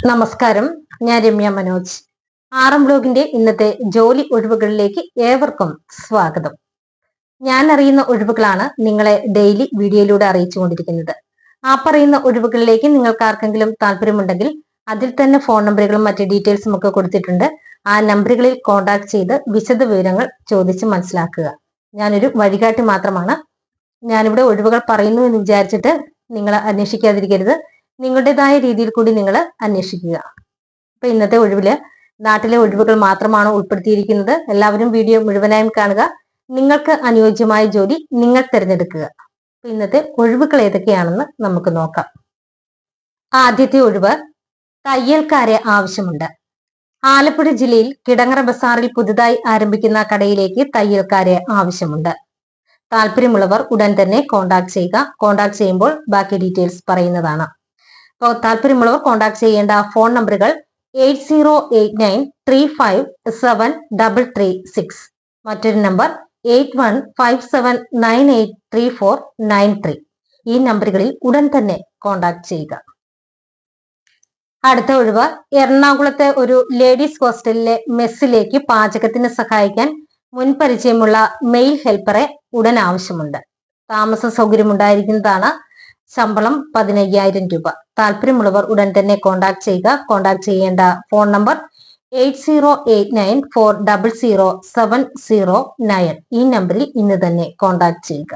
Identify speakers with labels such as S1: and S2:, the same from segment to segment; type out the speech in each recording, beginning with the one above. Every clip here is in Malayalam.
S1: നമസ്കാരം, ഞാൻ രമ്യ മനോജ്. ആറം ബ്ലോഗിന്റെ ഇന്നത്തെ ജോലി ഒഴിവുകളിലേക്ക് ഏവർക്കും സ്വാഗതം. ഞാൻ അറിയുന്ന ഒഴിവുകളാണ് നിങ്ങളെ ഡെയിലി വീഡിയോയിലൂടെ അറിയിച്ചുകൊണ്ടിരിക്കുന്നത്. ആ പറയുന്ന ഒഴിവുകളിലേക്ക് നിങ്ങൾക്ക് ആർക്കെങ്കിലും താല്പര്യമുണ്ടെങ്കിൽ അതിൽ തന്നെ ഫോൺ നമ്പറുകളും മറ്റ് ഡീറ്റെയിൽസും ഒക്കെ കൊടുത്തിട്ടുണ്ട്. ആ നമ്പറുകളിൽ കോൺടാക്ട് ചെയ്ത് വിശദ വിവരങ്ങൾ ചോദിച്ച് മനസ്സിലാക്കുക. ഞാനൊരു വഴികാട്ടി മാത്രമാണ്. ഞാനിവിടെ ഒഴിവുകൾ പറയുന്നു എന്ന് വിചാരിച്ചിട്ട് നിങ്ങൾ അന്വേഷിക്കാതിരിക്കരുത്. നിങ്ങളുടേതായ രീതിയിൽ കൂടി നിങ്ങൾ അന്വേഷിക്കുക. അപ്പൊ ഇന്നത്തെ ഒഴിവില് നാട്ടിലെ ഒഴിവുകൾ മാത്രമാണ് ഉൾപ്പെടുത്തിയിരിക്കുന്നത്. എല്ലാവരും വീഡിയോ മുഴുവനായും കാണുക. നിങ്ങൾക്ക് അനുയോജ്യമായ ജോലി നിങ്ങൾ തിരഞ്ഞെടുക്കുക. ഇന്നത്തെ ഒഴിവുകൾ ഏതൊക്കെയാണെന്ന് നമുക്ക് നോക്കാം. ആദ്യത്തെ ഒഴിവ്, തയ്യൽക്കാരെ ആവശ്യമുണ്ട്. ആലപ്പുഴ ജില്ലയിൽ കിടങ്ങറ ബസാറിൽ പുതുതായി ആരംഭിക്കുന്ന കടയിലേക്ക് തയ്യൽക്കാരെ ആവശ്യമുണ്ട്. താല്പര്യമുള്ളവർ ഉടൻ തന്നെ കോൺടാക്ട് ചെയ്യുക. കോൺടാക്ട് ചെയ്യുമ്പോൾ ബാക്കി ഡീറ്റെയിൽസ് പറയുന്നതാണ്. അപ്പോൾ താല്പര്യമുള്ളവർ കോൺടാക്ട് ചെയ്യേണ്ട ഫോൺ നമ്പറുകൾ 8089357336, മറ്റൊരു നമ്പർ 8157983493. ഈ നമ്പറുകളിൽ ഉടൻ തന്നെ കോൺടാക്ട് ചെയ്യുക. അടുത്ത ഒഴിവ്, എറണാകുളത്തെ ഒരു ലേഡീസ് ഹോസ്റ്റലിലെ മെസ്സിലേക്ക് പാചകത്തിന് സഹായിക്കാൻ മുൻപരിചയമുള്ള മെയിൽ ഹെൽപ്പറെ ഉടൻ ആവശ്യമുണ്ട്. താമസ സൗകര്യം ഉണ്ടായിരിക്കുന്നതാണ്. ശമ്പളം 15,000 രൂപ. താല്പര്യമുള്ളവർ ഉടൻ തന്നെ കോൺടാക്ട് ചെയ്യുക. കോൺടാക്ട് ചെയ്യേണ്ട ഫോൺ നമ്പർ 8089400709. ഈ നമ്പറിൽ ഇന്ന് തന്നെ കോൺടാക്ട് ചെയ്യുക.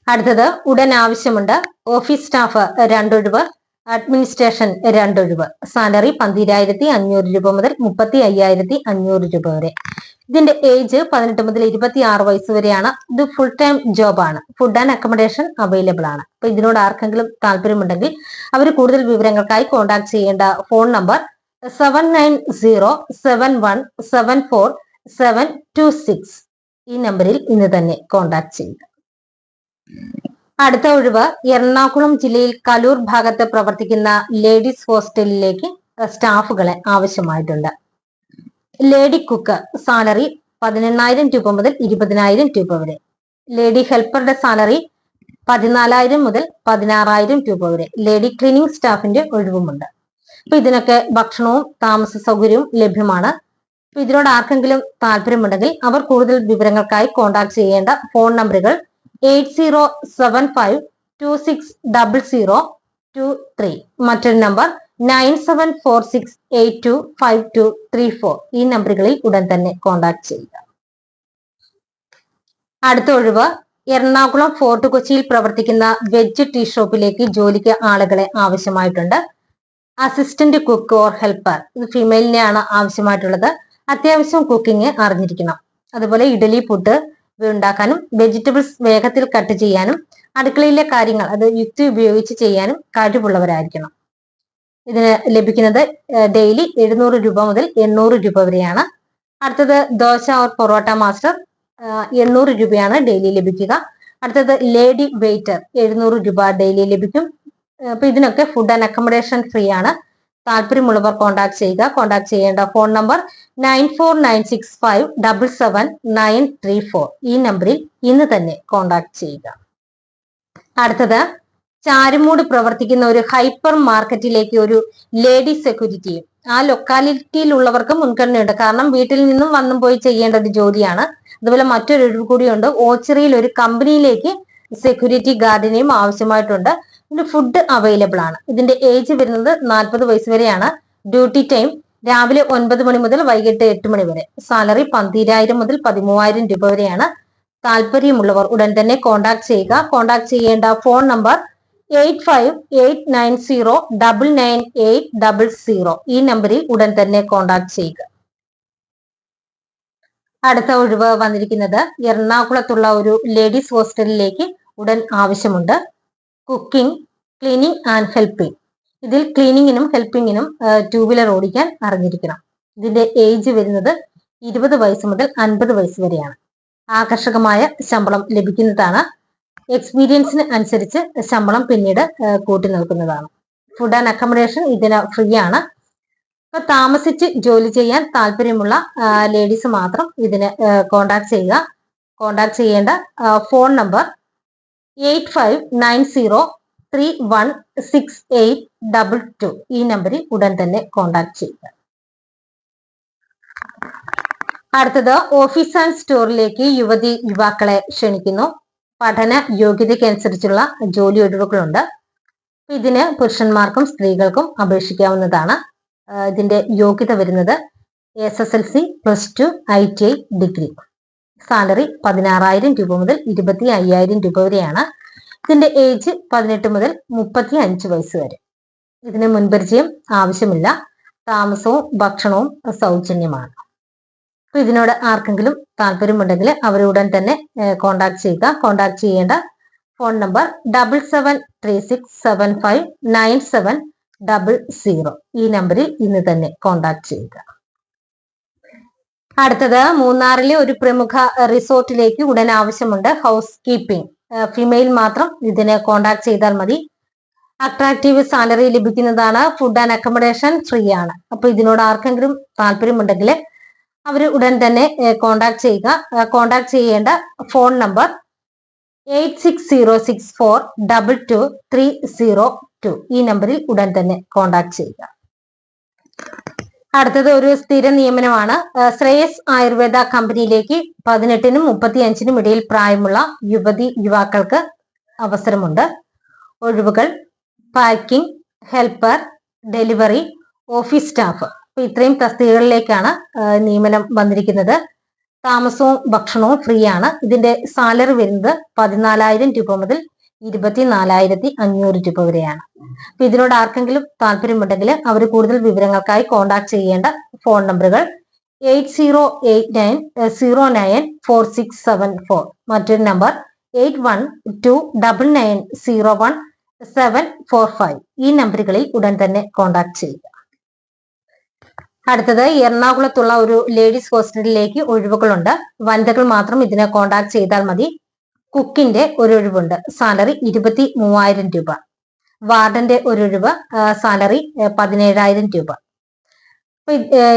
S1: അടുത്തത്, ഉടൻ ആവശ്യമുണ്ട്. ഓഫീസ് സ്റ്റാഫ് 2 ഒഴിവ്, അഡ്മിനിസ്ട്രേഷൻ 2 ഒഴിവ്. സാലറി 12,500 രൂപ മുതൽ 35,500 രൂപ വരെ. ഇതിന്റെ ഏജ് 18 മുതൽ 26 വയസ്സ് വരെയാണ്. ഇത് ഫുൾ ടൈം ജോബ് ആണ്. ഫുഡ് ആൻഡ് അക്കോമഡേഷൻ അവൈലബിൾ ആണ്. അപ്പൊ ഇതിനോട് ആർക്കെങ്കിലും താല്പര്യമുണ്ടെങ്കിൽ അവർ കൂടുതൽ വിവരങ്ങൾക്കായി കോൺടാക്ട് ചെയ്യേണ്ട ഫോൺ നമ്പർ 799071742726. ഈ നമ്പറിൽ ഇന്ന് തന്നെ കോൺടാക്ട് ചെയ്യുക. അടുത്ത ഒഴിവ്, എറണാകുളം ജില്ലയിൽ കലൂർ ഭാഗത്ത് പ്രവർത്തിക്കുന്ന ലേഡീസ് ഹോസ്റ്റലിലേക്ക് സ്റ്റാഫുകളെ ആവശ്യമായിട്ടുണ്ട്. ലേഡി കുക്ക്, സാലറി 18,000 രൂപ മുതൽ 20,000 രൂപ വരെ. ലേഡി ഹെൽപ്പറുടെ സാലറി 14,000 മുതൽ 16,000 രൂപ വരെ. ലേഡി ക്ലീനിങ് സ്റ്റാഫിന്റെ ഒഴിവുമുണ്ട്. അപ്പൊ ഇതിനൊക്കെ ഭക്ഷണവും താമസ സൗകര്യവും ലഭ്യമാണ്. അപ്പൊ ഇതിനോട് ആർക്കെങ്കിലും താല്പര്യമുണ്ടെങ്കിൽ അവർ കൂടുതൽ വിവരങ്ങൾക്കായി കോൺടാക്ട് ചെയ്യേണ്ട ഫോൺ നമ്പറുകൾ 8075260023, മറ്റൊരു നമ്പർ 9746825234. ഈ നമ്പറുകളിൽ ഉടൻ തന്നെ കോൺടാക്ട് ചെയ്യുക. അടുത്ത ഒഴിവ്, എറണാകുളം ഫോർട്ട് കൊച്ചിയിൽ പ്രവർത്തിക്കുന്ന വെജ് ടീ ഷോപ്പിലേക്ക് ജോലിക്ക് ആളുകളെ ആവശ്യമായിട്ടുണ്ട്. അസിസ്റ്റന്റ് കുക്ക് ഓർ ഹെൽപ്പർ, ഇത് ഫീമെയിലിനെയാണ് ആവശ്യമായിട്ടുള്ളത്. അത്യാവശ്യം കുക്കിംഗ് അറിഞ്ഞിരിക്കണം. അതുപോലെ ഇഡലി, പുട്ട് ഉണ്ടാക്കാനും വെജിറ്റബിൾസ് വേഗത്തിൽ കട്ട് ചെയ്യാനും അടുക്കളയിലെ കാര്യങ്ങൾ അത് യുക്തി ഉപയോഗിച്ച് ചെയ്യാനും കഴിവുള്ളവരായിരിക്കണം. ഇതിന് ലഭിക്കുന്നത് ഡെയിലി 700 രൂപ മുതൽ 800 രൂപ വരെയാണ്. അടുത്തത്, ദോശ ഓർ പൊറോട്ട മാസ്റ്റർ, 800 രൂപയാണ് ഡെയിലി ലഭിക്കുക. അടുത്തത്, ലേഡി വെയിറ്റർ, 700 രൂപ ഡെയിലി ലഭിക്കും. അപ്പൊ ഇതിനൊക്കെ ഫുഡ് ആൻഡ് അക്കോമഡേഷൻ ഫ്രീ ആണ്. താല്പര്യമുള്ളവർ കോൺടാക്ട് ചെയ്യുക. കോൺടാക്ട് ചെയ്യേണ്ട ഫോൺ നമ്പർ 9496577934. ഈ നമ്പറിൽ ഇന്ന് തന്നെ കോൺടാക്ട് ചെയ്യുക. അടുത്തത്, ചാരുമൂട് പ്രവർത്തിക്കുന്ന ഒരു ഹൈപ്പർ മാർക്കറ്റിലേക്ക് ഒരു ലേഡി സെക്യൂരിറ്റിയും. ആ ലൊക്കാലിറ്റിയിലുള്ളവർക്ക് മുൻഗണനയുണ്ട്. കാരണം വീട്ടിൽ നിന്നും വന്നും പോയി ചെയ്യേണ്ട ഒരു ജോലിയാണ്. അതുപോലെ മറ്റൊരു ഒഴിവ് കൂടിയുണ്ട്. ഓച്ചിറയിൽ ഒരു കമ്പനിയിലേക്ക് സെക്യൂരിറ്റി ഗാർഡിനെയും ആവശ്യമായിട്ടുണ്ട്. ഇതിന്റെ ഫുഡ് അവൈലബിൾ ആണ്. ഇതിന്റെ ഏജ് വരുന്നത് 40 വയസ്സ് വരെയാണ്. ഡ്യൂട്ടി ടൈം രാവിലെ 9 മണി മുതൽ വൈകിട്ട് 8 മണി വരെ. സാലറി 12,000 മുതൽ 13,000 രൂപ വരെയാണ്. താല്പര്യമുള്ളവർ ഉടൻ തന്നെ കോൺടാക്ട് ചെയ്യുക. കോൺടാക്ട് ചെയ്യേണ്ട ഫോൺ നമ്പർ 8589099800. ഈ നമ്പറിൽ ഉടൻ തന്നെ കോൺടാക്ട് ചെയ്യുക. അടുത്ത ഒഴിവ് വന്നിരിക്കുന്നത് എറണാകുളത്തുള്ള ഒരു ലേഡീസ് ഹോസ്റ്റലിലേക്ക് ഉടൻ ആവശ്യമുണ്ട്. Cooking, cleaning and helping. ഇതിൽ ക്ലീനിങ്ങിനും ഹെൽപ്പിങ്ങിനും 2 വീലർ ഓടിക്കാൻ അറിഞ്ഞിരിക്കണം. ഇതിന്റെ ഏജ് വരുന്നത് 20 വയസ്സ് മുതൽ 50 വയസ്സ് വരെയാണ്. ആകർഷകമായ ശമ്പളം ലഭിക്കുന്നതാണ്. എക്സ്പീരിയൻസിന് അനുസരിച്ച് ശമ്പളം പിന്നീട് കൂട്ടി നിൽക്കുന്നതാണ്. ഫുഡ് ആൻഡ് അക്കോമഡേഷൻ ഇതിന് ഫ്രീ ആണ്. അപ്പൊ താമസിച്ച് ജോലി ചെയ്യാൻ താല്പര്യമുള്ള ലേഡീസ് മാത്രം ഇതിന് കോൺടാക്ട് ചെയ്യുക. കോൺടാക്ട് ചെയ്യേണ്ട ഫോൺ നമ്പർ 8590 616822. ഈ നമ്പറിൽ ഉടൻ തന്നെ കോൺടാക്ട് ചെയ്യുക. അടുത്തത് ഓഫീസ് ആൻഡ് സ്റ്റോറിലേക്ക് യുവാക്കളെ ക്ഷണിക്കുന്നു. പഠന യോഗ്യതയ്ക്കനുസരിച്ചുള്ള ജോലി ഒഴിവുകളുണ്ട്. ഇതിന് പുരുഷന്മാർക്കും സ്ത്രീകൾക്കും അപേക്ഷിക്കാവുന്നതാണ്. ഇതിന്റെ യോഗ്യത വരുന്നത് SSLC, +2, ITI, ഡിഗ്രി. സാലറി 16,000 രൂപ മുതൽ 25,000 രൂപ വരെയാണ്. ഇതിന്റെ ഏജ് 18 മുതൽ 35 വയസ്സ് വരെ. ഇതിന് മുൻപരിചയം ആവശ്യമില്ല. താമസവും ഭക്ഷണവും സൗജന്യമാണ്. അപ്പൊ ഇതിനോട് ആർക്കെങ്കിലും താല്പര്യമുണ്ടെങ്കിൽ അവരുടൻ തന്നെ കോൺടാക്ട് ചെയ്യുക. കോൺടാക്ട് ചെയ്യേണ്ട ഫോൺ നമ്പർ 7736759700. ഈ നമ്പറിൽ ഇന്ന് തന്നെ കോൺടാക്ട് ചെയ്യുക. അടുത്തത് മൂന്നാറിലെ ഒരു പ്രമുഖ റിസോർട്ടിലേക്ക് ഉടൻ ആവശ്യമുണ്ട്. House keeping. ഫീമെയിൽ മാത്രം ഇതിനെ കോൺടാക്ട് ചെയ്താൽ മതി. അട്രാക്റ്റീവ് സാലറി ലഭിക്കുന്നതാണ്. ഫുഡ് ആൻഡ് അക്കോമഡേഷൻ ഫ്രീ ആണ്. അപ്പൊ ഇതിനോട് ആർക്കെങ്കിലും താല്പര്യമുണ്ടെങ്കിൽ അവർ ഉടൻ തന്നെ കോൺടാക്ട് ചെയ്യുക. കോൺടാക്ട് ചെയ്യേണ്ട ഫോൺ നമ്പർ 8606422302. ഈ നമ്പറിൽ ഉടൻ തന്നെ കോൺടാക്ട് ചെയ്യുക. അടുത്തത് ഒരു സ്ഥിര നിയമനമാണ്. ശ്രേയസ് ആയുർവേദ കമ്പനിയിലേക്ക് 18-നും 35-നും ഇടയിൽ പ്രായമുള്ള യുവാക്കൾക്ക് അവസരമുണ്ട്. ഒഴിവുകൾ packing, helper, delivery, office staff. അപ്പൊ ഇത്രയും തസ്തികകളിലേക്കാണ് നിയമനം വന്നിരിക്കുന്നത്. താമസവും ഭക്ഷണവും ഫ്രീ ആണ്. ഇതിന്റെ സാലറി വരുന്നത് 14,000 രൂപ മുതൽ 24,500 രൂപ വരെയാണ്. അപ്പൊ ഇതിനോട് ആർക്കെങ്കിലും താല്പര്യമുണ്ടെങ്കിൽ അവർ കൂടുതൽ വിവരങ്ങൾക്കായി കോൺടാക്ട് ചെയ്യേണ്ട ഫോൺ നമ്പറുകൾ 8089094674. മറ്റൊരു നമ്പർ 8129901745. ഈ നമ്പറുകളിൽ ഉടൻ തന്നെ കോൺടാക്ട് ചെയ്യുക. അടുത്തത് എറണാകുളത്തുള്ള ഒരു ലേഡീസ് ഹോസ്റ്റലിലേക്ക് ഒഴിവുകളുണ്ട്. വനിതകൾ മാത്രം ഇതിനെ കോൺടാക്ട് ചെയ്താൽ മതി. കുക്കിന്റെ ഒരു ഒഴിവുണ്ട്. സാലറി 23,000 രൂപ. വാർഡന്റെ ഒരു ഒഴിവ്. സാലറി 17,000 രൂപ. അപ്പൊ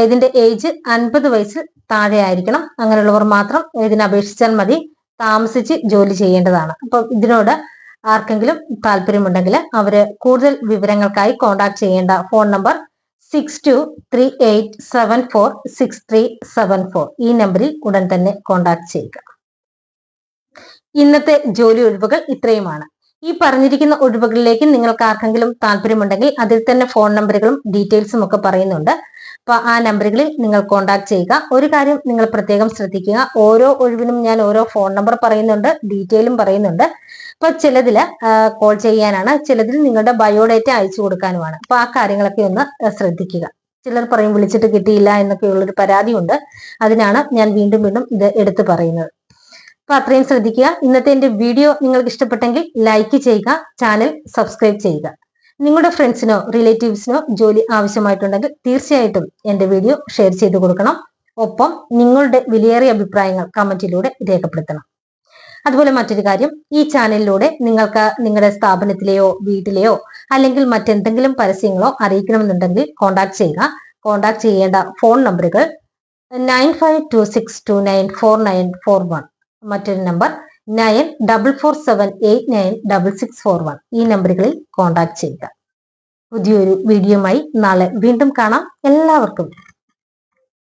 S1: ഇതിന്റെ ഏജ് 50 വയസ്സ് താഴെ ആയിരിക്കണം. അങ്ങനെയുള്ളവർ മാത്രം ഇതിന് അപേക്ഷിച്ചാൽ മതി. താമസിച്ച് ജോലി ചെയ്യേണ്ടതാണ്. അപ്പൊ ഇതിനോട് ആർക്കെങ്കിലും താല്പര്യമുണ്ടെങ്കിൽ അവര് കൂടുതൽ വിവരങ്ങൾക്കായി കോൺടാക്ട് ചെയ്യേണ്ട ഫോൺ നമ്പർ 6238746374. ഈ നമ്പറിൽ ഉടൻ തന്നെ കോൺടാക്ട് ചെയ്യുക. ഇന്നത്തെ ജോലി ഒഴിവുകൾ ഇത്രയുമാണ്. ഈ പറഞ്ഞിരിക്കുന്ന ഒഴിവുകളിലേക്ക് നിങ്ങൾക്ക് ആർക്കെങ്കിലും താല്പര്യമുണ്ടെങ്കിൽ അതിൽ തന്നെ ഫോൺ നമ്പറുകളും ഡീറ്റെയിൽസും ഒക്കെ പറയുന്നുണ്ട്. അപ്പൊ ആ നമ്പറുകളിൽ നിങ്ങൾ കോൺടാക്ട് ചെയ്യുക. ഒരു കാര്യം നിങ്ങൾ പ്രത്യേകം ശ്രദ്ധിക്കുക. ഓരോ ഒഴിവിനും ഞാൻ ഓരോ ഫോൺ നമ്പർ പറയുന്നുണ്ട്, ഡീറ്റെയിലും പറയുന്നുണ്ട്. അപ്പൊ ചിലതിൽ കോൾ ചെയ്യാനാണ്, ചിലതിൽ നിങ്ങളുടെ ബയോഡേറ്റ അയച്ചു കൊടുക്കാനുമാണ്. അപ്പൊ ആ കാര്യങ്ങളൊക്കെ ഒന്ന് ശ്രദ്ധിക്കുക. ചിലർ പറയും വിളിച്ചിട്ട് കിട്ടിയില്ല എന്നൊക്കെയുള്ളൊരു പരാതിയുണ്ട്. അതിനാണ് ഞാൻ വീണ്ടും ഇത് എടുത്തു പറയുന്നത്. അപ്പൊ അത്രയും ശ്രദ്ധിക്കുക. ഇന്നത്തെ എന്റെ വീഡിയോ നിങ്ങൾക്ക് ഇഷ്ടപ്പെട്ടെങ്കിൽ ലൈക്ക് ചെയ്യുക, ചാനൽ സബ്സ്ക്രൈബ് ചെയ്യുക. നിങ്ങളുടെ ഫ്രണ്ട്സിനോ റിലേറ്റീവ്സിനോ ജോലി ആവശ്യമായിട്ടുണ്ടെങ്കിൽ തീർച്ചയായിട്ടും എന്റെ വീഡിയോ ഷെയർ ചെയ്ത് കൊടുക്കണം. ഒപ്പം നിങ്ങളുടെ വിലയേറിയ അഭിപ്രായങ്ങൾ കമന്റിലൂടെ രേഖപ്പെടുത്തണം. അതുപോലെ മറ്റൊരു കാര്യം, ഈ ചാനലിലൂടെ നിങ്ങൾക്ക് നിങ്ങളുടെ സ്ഥാപനത്തിലെയോ വീട്ടിലെയോ അല്ലെങ്കിൽ മറ്റെന്തെങ്കിലും പരസ്യങ്ങളോ അറിയിക്കണമെന്നുണ്ടെങ്കിൽ കോൺടാക്ട് ചെയ്യുക. കോൺടാക്ട് ചെയ്യേണ്ട ഫോൺ നമ്പറുകൾ 9526294941. മറ്റൊരു നമ്പർ 9447896641. ഈ നമ്പറുകളിൽ കോൺടാക്ട് ചെയ്യുക. പുതിയൊരു വീഡിയോയുമായി നാളെ വീണ്ടും കാണാം. എല്ലാവർക്കും